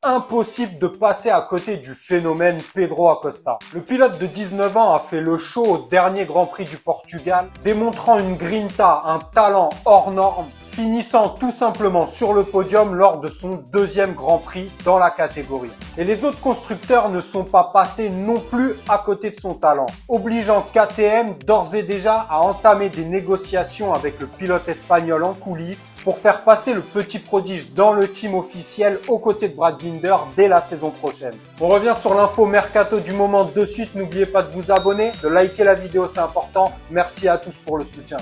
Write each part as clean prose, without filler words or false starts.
Impossible de passer à côté du phénomène Pedro Acosta. Le pilote de 19 ans a fait le show au dernier Grand Prix du Portugal, démontrant une grinta, un talent hors norme, finissant tout simplement sur le podium lors de son deuxième Grand Prix dans la catégorie. Et les autres constructeurs ne sont pas passés non plus à côté de son talent, obligeant KTM d'ores et déjà à entamer des négociations avec le pilote espagnol en coulisses pour faire passer le petit prodige dans le team officiel aux côtés de Brad Binder dès la saison prochaine. On revient sur l'info mercato du moment de suite. N'oubliez pas de vous abonner, de liker la vidéo, c'est important. Merci à tous pour le soutien.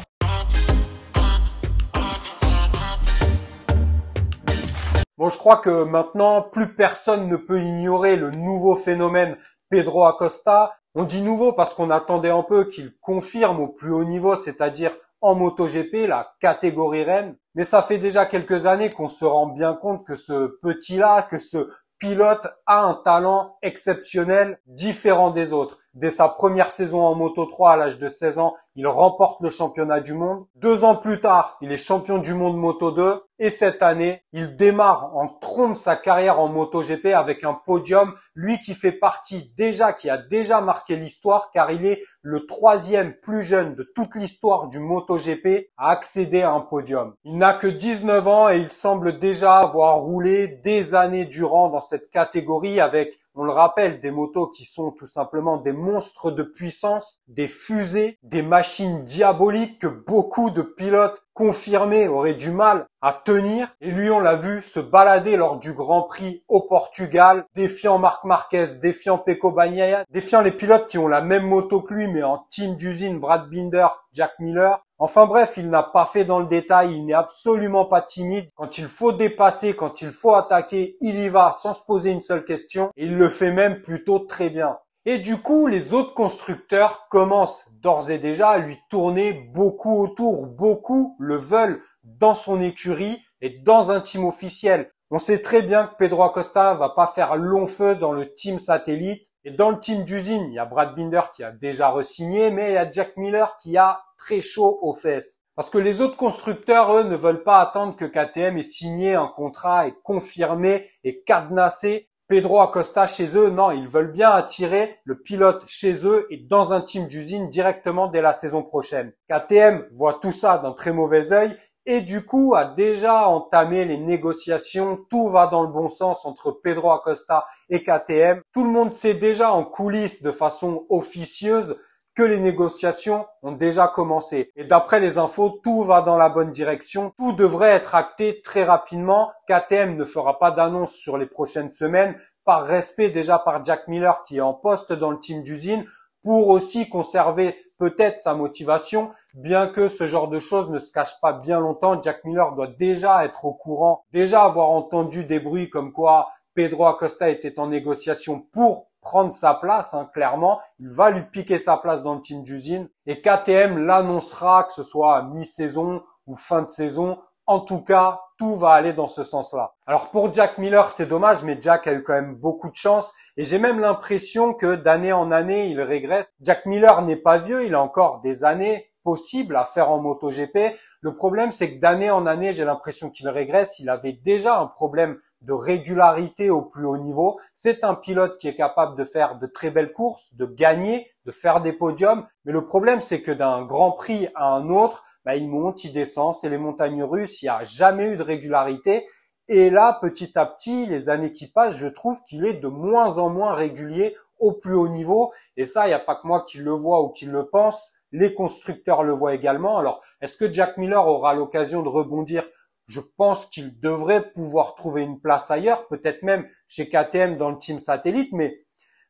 Bon, je crois que maintenant, plus personne ne peut ignorer le nouveau phénomène Pedro Acosta. On dit nouveau parce qu'on attendait un peu qu'il confirme au plus haut niveau, c'est-à-dire en MotoGP, la catégorie reine. Mais ça fait déjà quelques années qu'on se rend bien compte que ce petit-là, que ce pilote a un talent exceptionnel, différent des autres. Dès sa première saison en Moto3 à l'âge de 16 ans, il remporte le championnat du monde. 2 ans plus tard, il est champion du monde Moto2. Et cette année, il démarre en trombe sa carrière en MotoGP avec un podium. Lui qui fait partie déjà, qui a déjà marqué l'histoire car il est le 3e plus jeune de toute l'histoire du MotoGP à accéder à un podium. Il n'a que 19 ans et il semble déjà avoir roulé des années durant dans cette catégorie avec, on le rappelle, des motos qui sont tout simplement des monstres de puissance, des fusées, des machines diaboliques que beaucoup de pilotes confirmés auraient du mal à tenir. Et lui, on l'a vu se balader lors du Grand Prix au Portugal, défiant Marc Marquez, défiant Pecco Bagnaia, défiant les pilotes qui ont la même moto que lui, mais en team d'usine, Brad Binder, Jack Miller. Enfin bref, il n'a pas fait dans le détail, il n'est absolument pas timide. Quand il faut dépasser, quand il faut attaquer, il y va sans se poser une seule question. Et il le fait même plutôt très bien. Et du coup, les autres constructeurs commencent d'ores et déjà à lui tourner beaucoup autour. Beaucoup le veulent dans son écurie et dans un team officiel. On sait très bien que Pedro Acosta va pas faire long feu dans le team satellite. Et dans le team d'usine, il y a Brad Binder qui a déjà re-signé, mais il y a Jack Miller qui a très chaud aux fesses. Parce que les autres constructeurs, eux, ne veulent pas attendre que KTM ait signé un contrat et confirmé et cadenassé Pedro Acosta chez eux. Non, ils veulent bien attirer le pilote chez eux et dans un team d'usine directement dès la saison prochaine. KTM voit tout ça d'un très mauvais œil et du coup a déjà entamé les négociations. Tout va dans le bon sens entre Pedro Acosta et KTM. Tout le monde sait déjà en coulisses de façon officieuse que les négociations ont déjà commencé. Et d'après les infos, tout va dans la bonne direction. Tout devrait être acté très rapidement. KTM ne fera pas d'annonce sur les prochaines semaines, par respect déjà par Jack Miller qui est en poste dans le team d'usine, pour aussi conserver peut-être sa motivation, bien que ce genre de choses ne se cache pas bien longtemps. Jack Miller doit déjà être au courant, déjà avoir entendu des bruits comme quoi Pedro Acosta était en négociation pour prendre sa place, clairement. Il va lui piquer sa place dans le team d'usine. Et KTM l'annoncera, que ce soit à mi-saison ou fin de saison. En tout cas, tout va aller dans ce sens-là. Alors pour Jack Miller, c'est dommage, mais Jack a eu quand même beaucoup de chance. Et j'ai même l'impression que d'année en année, il régresse. Jack Miller n'est pas vieux, il a encore des années possible à faire en MotoGP. Le problème, c'est que d'année en année, j'ai l'impression qu'il régresse. Il avait déjà un problème de régularité au plus haut niveau. C'est un pilote qui est capable de faire de très belles courses, de gagner, de faire des podiums. Mais le problème, c'est que d'un Grand Prix à un autre, il monte, il descend. C'est les montagnes russes. Il n'y a jamais eu de régularité. Et là, petit à petit, les années qui passent, je trouve qu'il est de moins en moins régulier au plus haut niveau. Et ça, il n'y a pas que moi qui le vois ou qui le pense. Les constructeurs le voient également. Alors, est-ce que Jack Miller aura l'occasion de rebondir? Je pense qu'il devrait pouvoir trouver une place ailleurs, peut-être même chez KTM dans le team satellite, mais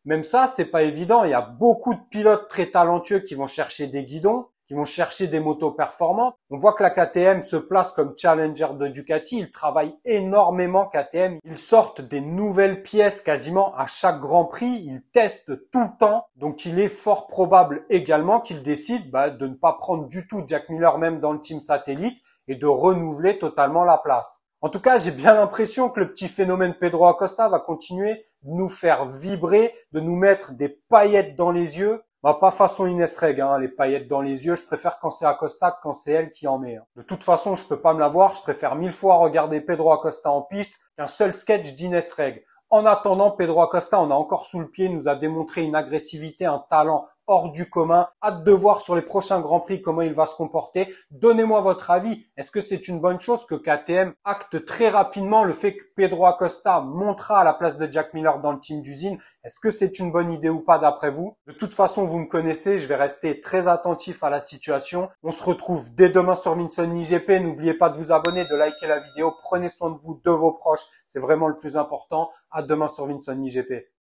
même ça, c'est pas évident. Il y a beaucoup de pilotes très talentueux qui vont chercher des guidons, qui vont chercher des motos performantes. On voit que la KTM se place comme challenger de Ducati. Ils travaillent énormément KTM. Ils sortent des nouvelles pièces quasiment à chaque Grand Prix. Ils testent tout le temps. Donc, il est fort probable également qu'ils décident de ne pas prendre du tout Jack Miller même dans le team satellite et de renouveler totalement la place. En tout cas, j'ai bien l'impression que le petit phénomène Pedro Acosta va continuer de nous faire vibrer, de nous mettre des paillettes dans les yeux. Pas façon Ines Reg, les paillettes dans les yeux. Je préfère quand c'est Acosta que quand c'est elle qui en met. De toute façon, je peux pas me la voir. Je préfère 1000 fois regarder Pedro Acosta en piste qu'un seul sketch d'Ines Reg. En attendant, Pedro Acosta, on a encore sous le pied, nous a démontré une agressivité, un talent hors du commun. Hâte de voir sur les prochains Grands Prix comment il va se comporter. Donnez-moi votre avis. Est-ce que c'est une bonne chose que KTM acte très rapidement le fait que Pedro Acosta montera à la place de Jack Miller dans le team d'usine? Est-ce que c'est une bonne idée ou pas d'après vous? De toute façon, vous me connaissez, je vais rester très attentif à la situation. On se retrouve dès demain sur Vinson IGP. N'oubliez pas de vous abonner, de liker la vidéo. Prenez soin de vous, de vos proches. C'est vraiment le plus important. À demain sur Vinson IGP.